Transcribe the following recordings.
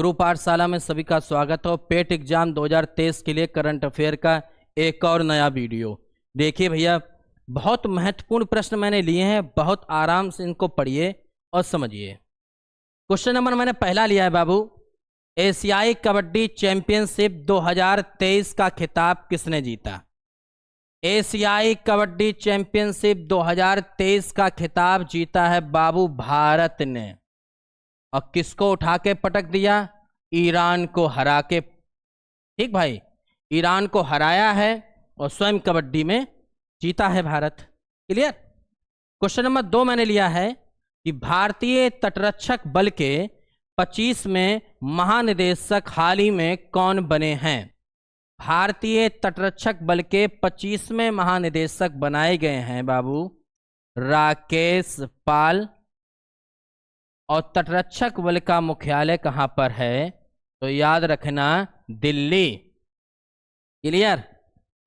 गुरु पाठशाला में सभी का स्वागत हो। पेट एग्जाम 2023 के लिए करंट अफेयर का एक और नया वीडियो। देखिए भैया, बहुत महत्वपूर्ण प्रश्न मैंने लिए हैं, बहुत आराम से इनको पढ़िए और समझिए। क्वेश्चन नंबर मैंने पहला लिया है बाबू, एशियाई कबड्डी चैंपियनशिप 2023 का खिताब किसने जीता? एशियाई कबड्डी चैंपियनशिप 2023 का खिताब जीता है बाबू भारत ने। और किसको उठा के पटक दिया? ईरान को हरा के। ठीक भाई, ईरान को हराया है और स्वयं कबड्डी में जीता है भारत। क्लियर। क्वेश्चन नंबर 2 मैंने लिया है कि भारतीय तटरक्षक बल के 25वें महानिदेशक हाल ही में कौन बने हैं? भारतीय तटरक्षक बल के 25वें महानिदेशक बनाए गए हैं बाबू राकेश पाल। और तटरक्षक बल का मुख्यालय कहां पर है? तो याद रखना, दिल्ली। क्लियर,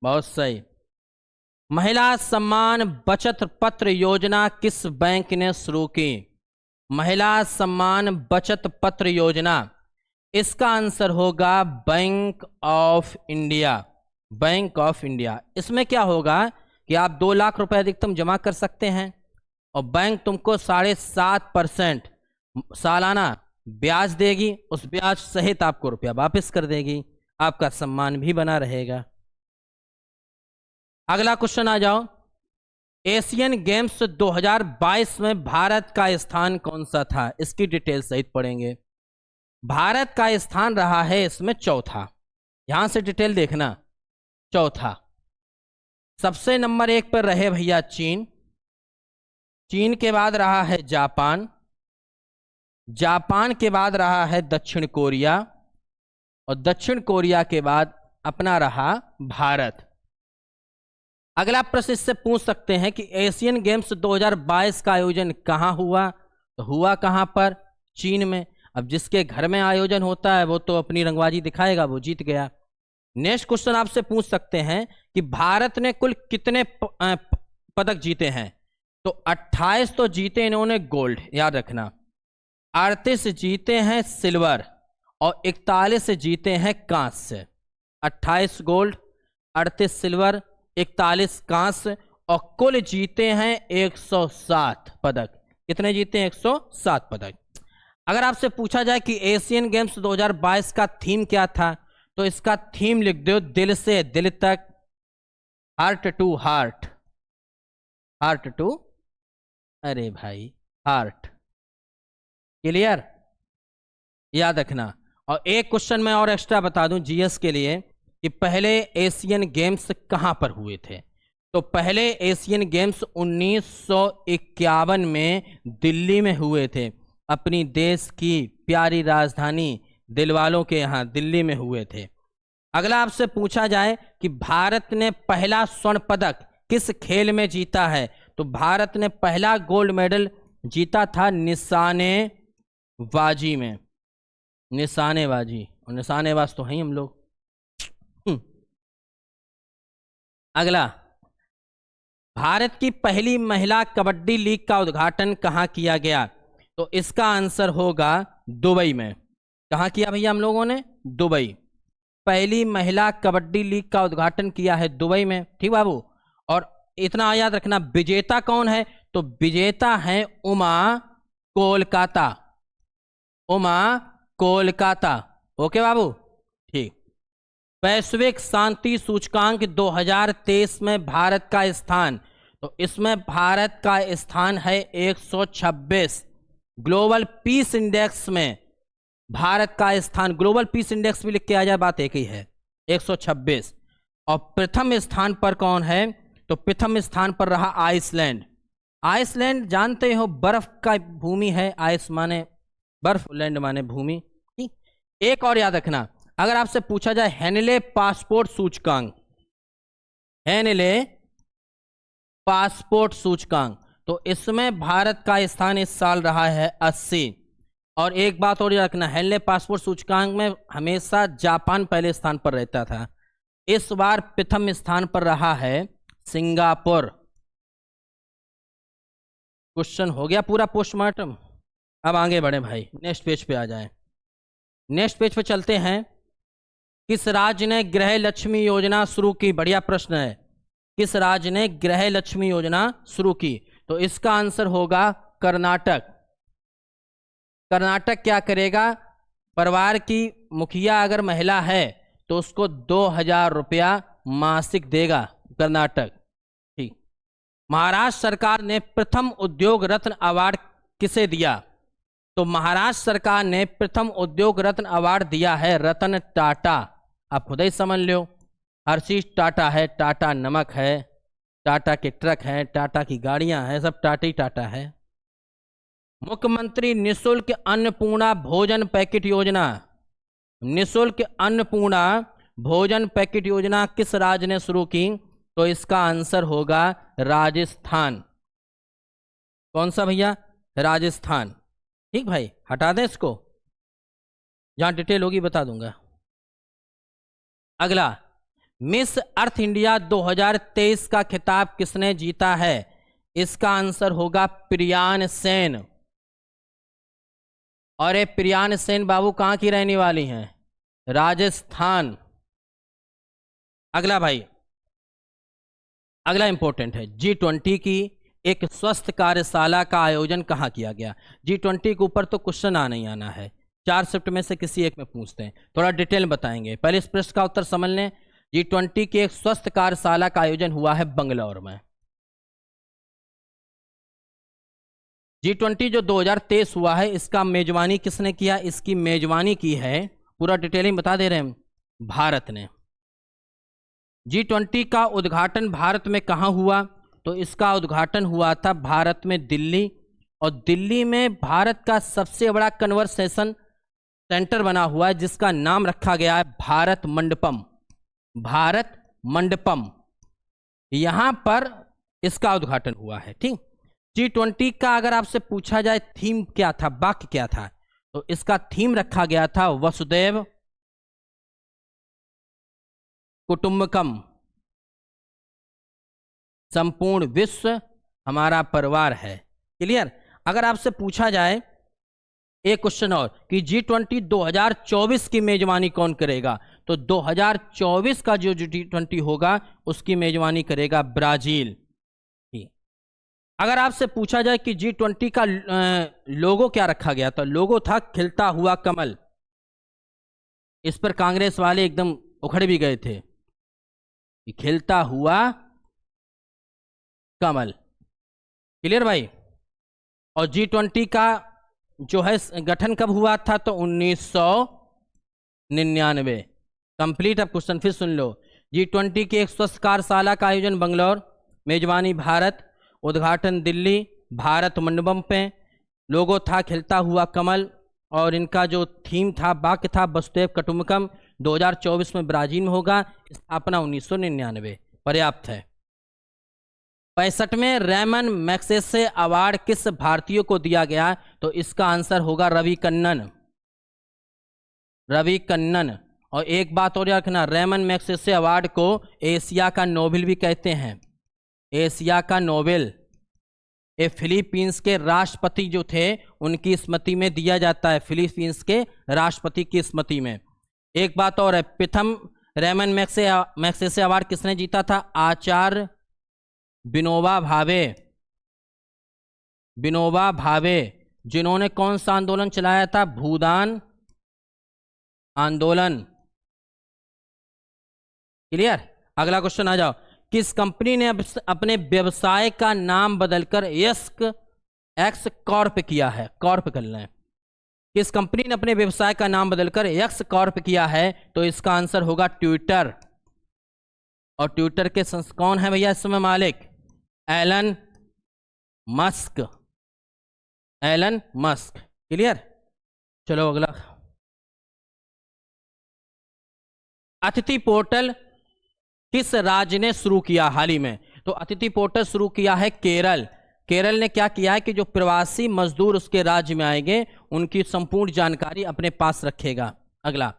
बहुत सही। महिला सम्मान बचत पत्र योजना किस बैंक ने शुरू की? महिला सम्मान बचत पत्र योजना, इसका आंसर होगा bank of India. Bank of India. इसमें क्या होगा कि आप 2 लाख रुपए अधिकतम जमा कर सकते हैं और बैंक तुमको 7.5% सालाना ब्याज देगी। उस ब्याज सहित आपको रुपया वापस कर देगी, आपका सम्मान भी बना रहेगा। अगला क्वेश्चन आ जाओ। एशियन गेम्स 2022 में भारत का स्थान कौन सा था? इसकी डिटेल सहित पढ़ेंगे। भारत का स्थान रहा है इसमें चौथा। यहां से डिटेल देखना, चौथा। सबसे नंबर 1 पर रहे भैया चीन। चीन के बाद रहा है जापान। जापान के बाद रहा है दक्षिण कोरिया और दक्षिण कोरिया के बाद अपना रहा भारत। अगला प्रश्न इससे पूछ सकते हैं कि एशियन गेम्स 2022 का आयोजन कहां हुआ? तो हुआ कहां पर? चीन में। अब जिसके घर में आयोजन होता है वो तो अपनी रंगबाजी दिखाएगा, वो जीत गया। नेक्स्ट क्वेश्चन आपसे पूछ सकते हैं कि भारत ने कुल कितने पदक जीते हैं? तो 28 तो जीते इन्होंने गोल्ड, याद रखना। 38 जीते हैं सिल्वर और 41 जीते हैं कांस्य। 28 गोल्ड, 38 सिल्वर, 41 कांस्य और कुल जीते हैं 107 पदक। कितने जीते हैं? 107 पदक। अगर आपसे पूछा जाए कि एशियन गेम्स 2022 का थीम क्या था, तो इसका थीम लिख दो, दिल से दिल तक, heart to heart. Heart to, अरे भाई, हार्ट। क्लियर, याद रखना। और एक क्वेश्चन मैं और एक्स्ट्रा बता दूं जीएस के लिए कि पहले एशियन गेम्स कहां पर हुए थे? तो पहले एशियन गेम्स 1951 में दिल्ली में हुए थे। अपनी देश की प्यारी राजधानी दिलवालों के यहां दिल्ली में हुए थे। अगला आपसे पूछा जाए कि भारत ने पहला स्वर्ण पदक किस खेल में जीता है? तो भारत ने पहला गोल्ड मेडल जीता था निशानेबाजी में। निशानेबाजी, और निशानेबाज तो हैं हम लोग। अगला, भारत की पहली महिला कबड्डी लीग का उद्घाटन कहां किया गया? तो इसका आंसर होगा दुबई में। कहां किया भैया हम लोगों ने? दुबई। पहली महिला कबड्डी लीग का उद्घाटन किया है दुबई में। ठीक बाबू। और इतना याद रखना, विजेता कौन है? तो विजेता है उमा कोलकाता। उमा कोलकाता। ओके बाबू, ठीक। वैश्विक शांति सूचकांक 2023 में भारत का स्थान, तो इसमें भारत का स्थान है 126। ग्लोबल पीस इंडेक्स में भारत का स्थान, ग्लोबल पीस इंडेक्स भी लिख के आ जाए, बात एक ही है, 126। और प्रथम स्थान पर कौन है? तो प्रथम स्थान पर रहा आइसलैंड। आइसलैंड जानते हो बर्फ का भूमि है। आइस माने बर्फ, लैंड माने भूमि। ठीक। एक और याद रखना, अगर आपसे पूछा जाए हेनले पासपोर्ट सूचकांक, हेनले पासपोर्ट सूचकांक, तो इसमें भारत का स्थान इस साल रहा है 80। और एक बात और याद रखना, हेनले पासपोर्ट सूचकांक में हमेशा जापान पहले स्थान पर रहता था। इस बार प्रथम स्थान पर रहा है सिंगापुर। क्वेश्चन हो गया पूरा पोस्टमार्टम। अब आगे बढ़े भाई, नेक्स्ट पेज पे आ जाए। नेक्स्ट पेज पे चलते हैं। किस राज्य ने गृह लक्ष्मी योजना शुरू की? बढ़िया प्रश्न है। किस राज्य ने गृह लक्ष्मी योजना शुरू की? तो इसका आंसर होगा कर्नाटक। कर्नाटक क्या करेगा? परिवार की मुखिया अगर महिला है तो उसको 2000 रुपया मासिक देगा कर्नाटक। ठीक। महाराष्ट्र सरकार ने प्रथम उद्योग रत्न अवार्ड किसे दिया? तो महाराष्ट्र सरकार ने प्रथम उद्योग रत्न अवार्ड दिया है रतन टाटा। आप खुद ही समझ लो, हर चीज टाटा है, टाटा नमक है, टाटा के ट्रक हैं, टाटा की गाड़ियां हैं, सब टाटा ही टाटा है। मुख्यमंत्री निशुल्क अन्नपूर्णा भोजन पैकेट योजना, निशुल्क अन्नपूर्णा भोजन पैकेट योजना किस राज्य ने शुरू की? तो इसका आंसर होगा राजस्थान। कौन सा भैया? राजस्थान। ठीक भाई, हटा दें इसको, जहां डिटेल होगी बता दूंगा। अगला, मिस अर्थ इंडिया 2023 का खिताब किसने जीता है? इसका आंसर होगा प्रियान सेन। और ये प्रियान सेन बाबू कहां की रहने वाली हैं? राजस्थान। अगला भाई, अगला इंपॉर्टेंट है, G20 की एक स्वस्थ कार्यशाला का आयोजन कहाँ किया गया? G20 के ऊपर तो क्वेश्चन आना ही आना है, 4 शिफ्ट में से किसी एक में पूछते हैं, थोड़ा डिटेल बताएंगे। पहले इस प्रश्न का उत्तर समझ लें। G20 की एक स्वस्थ कार्यशाला का आयोजन हुआ है बंगलौर में। G20 जो 2023 हुआ है, इसका मेजबानी किसने किया? इसकी मेजबानी की है, पूरा डिटेलिंग बता दे रहे हैं, भारत ने। G20 का उद्घाटन भारत में कहाँ हुआ? तो इसका उद्घाटन हुआ था भारत में दिल्ली, और दिल्ली में भारत का सबसे बड़ा कन्वर्सेशन सेंटर बना हुआ है जिसका नाम रखा गया है भारत मंडपम। भारत मंडपम, यहां पर इसका उद्घाटन हुआ है। ठीक। G20 का अगर आपसे पूछा जाए थीम क्या था, वाक्य क्या था, तो इसका थीम रखा गया था वसुदैव कुटुंबकम, संपूर्ण विश्व हमारा परिवार है। क्लियर? अगर आपसे पूछा जाए एक क्वेश्चन और कि G20 2024 की मेजबानी कौन करेगा, तो 2024 का जो G20 होगा उसकी मेजबानी करेगा ब्राजील। अगर आपसे पूछा जाए कि G20 का लोगो क्या रखा गया, तो लोगो था खिलता हुआ कमल। इस पर कांग्रेस वाले एकदम उखड़ भी गए थे, खिलता हुआ कमल। क्लियर भाई? और G20 का जो है गठन कब हुआ था? तो 1999। कंप्लीट। अब क्वेश्चन फिर सुन लो। G20 की एक स्वस्थ कार्यशाला का आयोजन बंगलौर, मेजबानी भारत, उद्घाटन दिल्ली, भारत मंडपम पे, लोगो था खिलता हुआ कमल, और इनका जो थीम था, वाक्य था वसुदैव कुटुंबकम। 2024 में ब्राजील में होगा, स्थापना 1999। पर्याप्त है। 65वें रेमन मैग्सेसे अवार्ड किस भारतीय को दिया गया? तो इसका आंसर होगा रवि कन्नन। रवि कन्नन। और एक बात और याद रखना, रेमन मैग्सेसे अवार्ड को एशिया का नोबेल भी कहते हैं। एशिया का नोबेल ये फिलीपींस के राष्ट्रपति जो थे उनकी स्मृति में दिया जाता है, फिलीपींस के राष्ट्रपति की स्मृति में। एक बात और है, प्रथम रेमन मैग्सेसे अवार्ड किसने जीता था? आचार्य विनोबा भावे। विनोबा भावे, जिन्होंने कौन सा आंदोलन चलाया था? भूदान आंदोलन। क्लियर? अगला क्वेश्चन आ जाओ। किस कंपनी ने अपने व्यवसाय का नाम बदलकर एक्स कॉर्प किया है? कॉर्प करना है। किस कंपनी ने अपने व्यवसाय का नाम बदलकर एक्स कॉर्प किया है? तो इसका आंसर होगा ट्विटर। और ट्विटर के कौन है भैया इस समय मालिक? Elon Musk. Elon Musk. Clear? चलो अगला। अतिथि पोर्टल किस राज्य ने शुरू किया हाल ही में? तो अतिथि पोर्टल शुरू किया है केरल। केरल ने क्या किया है कि जो प्रवासी मजदूर उसके राज्य में आएंगे उनकी संपूर्ण जानकारी अपने पास रखेगा। अगला,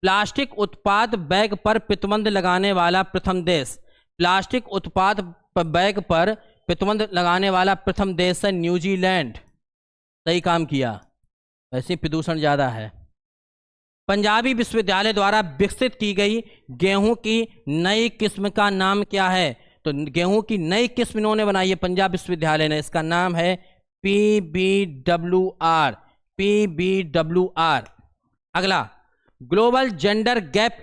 प्लास्टिक उत्पाद बैग पर प्रतिबंध लगाने वाला प्रथम देश। प्लास्टिक उत्पाद बैग पर प्रतिबंध लगाने वाला प्रथम देश है न्यूजीलैंड। सही काम किया, वैसे प्रदूषण ज्यादा है। पंजाबी विश्वविद्यालय द्वारा विकसित की गई गेहूं की नई किस्म का नाम क्या है? तो गेहूं की नई किस्म इन्होंने बनाई है पंजाब विश्वविद्यालय ने, इसका नाम है PBWR। PBWR। अगला, ग्लोबल जेंडर गैप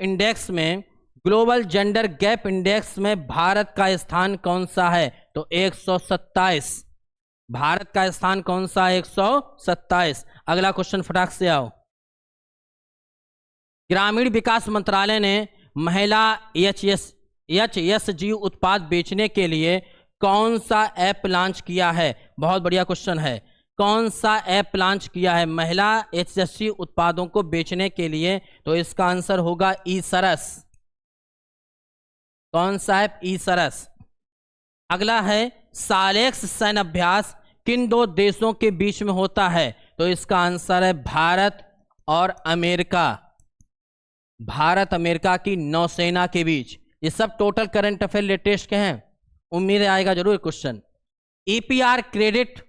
इंडेक्स में भारत का स्थान कौन सा है? तो 127। भारत का स्थान कौन सा है? 127। अगला क्वेश्चन फटाक से आओ। ग्रामीण विकास मंत्रालय ने महिला HSG उत्पाद बेचने के लिए कौन सा ऐप लॉन्च किया है? बहुत बढ़िया क्वेश्चन है। कौन सा ऐप लॉन्च किया है महिला HSG उत्पादों को बेचने के लिए? तो इसका आंसर होगा ई-सरस। कौन सा ऐप? ई-सरस। अगला है, सालेक्स सैन्य अभ्यास किन दो देशों के बीच में होता है? तो इसका आंसर है भारत और अमेरिका। भारत अमेरिका की नौसेना के बीच। ये सब टोटल करंट अफेयर लेटेस्ट के हैं, उम्मीद है आएगा जरूर क्वेश्चन। EPR क्रेडिट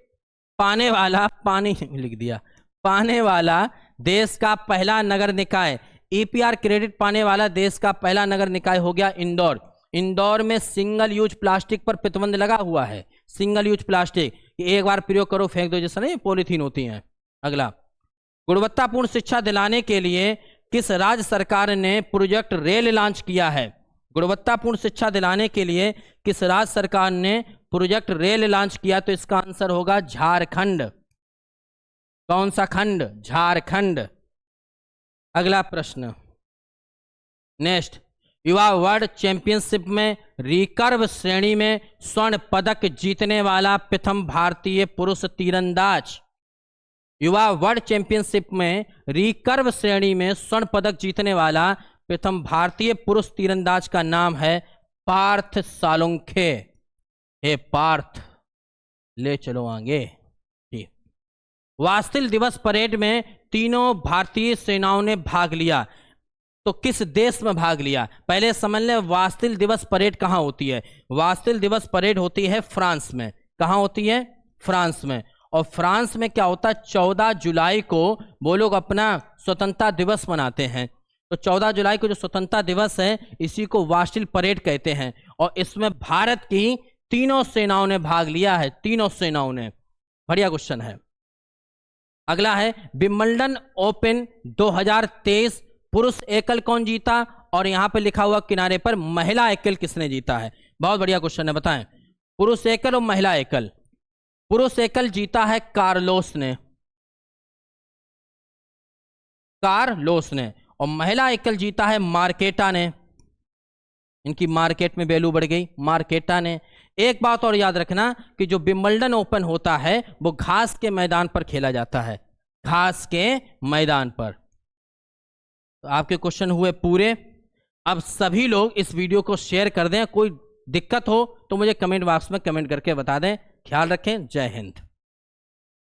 पाने वाला देश का पहला नगर निकाय। EPR क्रेडिट पाने वाला देश का पहला नगर निकाय हो गया इंदौर। इंदौर में सिंगल यूज प्लास्टिक पर प्रतिबंध लगा हुआ है। सिंगल यूज प्लास्टिक एक बार प्रयोग करो फेंक दो, जैसा नहीं पॉलीथीन होती हैं। अगला, गुणवत्तापूर्ण शिक्षा दिलाने के लिए किस राज्य सरकार ने प्रोजेक्ट रेल लॉन्च किया है? गुणवत्तापूर्ण शिक्षा दिलाने के लिए किस राज्य सरकार ने प्रोजेक्ट रेल लॉन्च किया? तो इसका आंसर होगा झारखंड। कौन सा खंड? झारखंड। अगला प्रश्न, नेक्स्ट, युवा वर्ल्ड चैंपियनशिप में रिकर्व श्रेणी में स्वर्ण पदक जीतने वाला प्रथम भारतीय पुरुष तीरंदाज। युवा वर्ल्ड चैंपियनशिप में रिकर्व श्रेणी में स्वर्ण पदक जीतने वाला प्रथम भारतीय पुरुष तीरंदाज का नाम है पार्थ सालुंखे। हे पार्थ, ले चलो आगे। वास्तिल दिवस परेड में तीनों भारतीय सेनाओं ने भाग लिया, तो किस देश में भाग लिया? पहले समझ लें वास्तिल दिवस परेड कहाँ होती है। वास्तिल दिवस परेड होती है फ्रांस में। कहाँ होती है? फ्रांस में। और फ्रांस में क्या होता है, 14 जुलाई को वो लोग अपना स्वतंत्रता दिवस मनाते हैं। तो 14 जुलाई को जो स्वतंत्रता दिवस है इसी को वास्तिल परेड कहते हैं। और इसमें भारत की तीनों सेनाओं ने भाग लिया है, तीनों सेनाओं ने। बढ़िया क्वेश्चन है। अगला है, विंबलडन ओपन 2023 पुरुष एकल कौन जीता? और यहां पे लिखा हुआ किनारे पर महिला एकल किसने जीता है? बहुत बढ़िया क्वेश्चन है, बताएं। पुरुष एकल और महिला एकल। पुरुष एकल जीता है कार्लोस ने, और महिला एकल जीता है मार्केटा ने। इनकी मार्केट में वैल्यू बढ़ गई, मार्केटा ने। एक बात और याद रखना कि जो विंबलडन ओपन होता है वो घास के मैदान पर खेला जाता है, घास के मैदान पर। तो आपके क्वेश्चन हुए पूरे। अब सभी लोग इस वीडियो को शेयर कर दें। कोई दिक्कत हो तो मुझे कमेंट बॉक्स में कमेंट करके बता दें। ख्याल रखें। जय हिंद।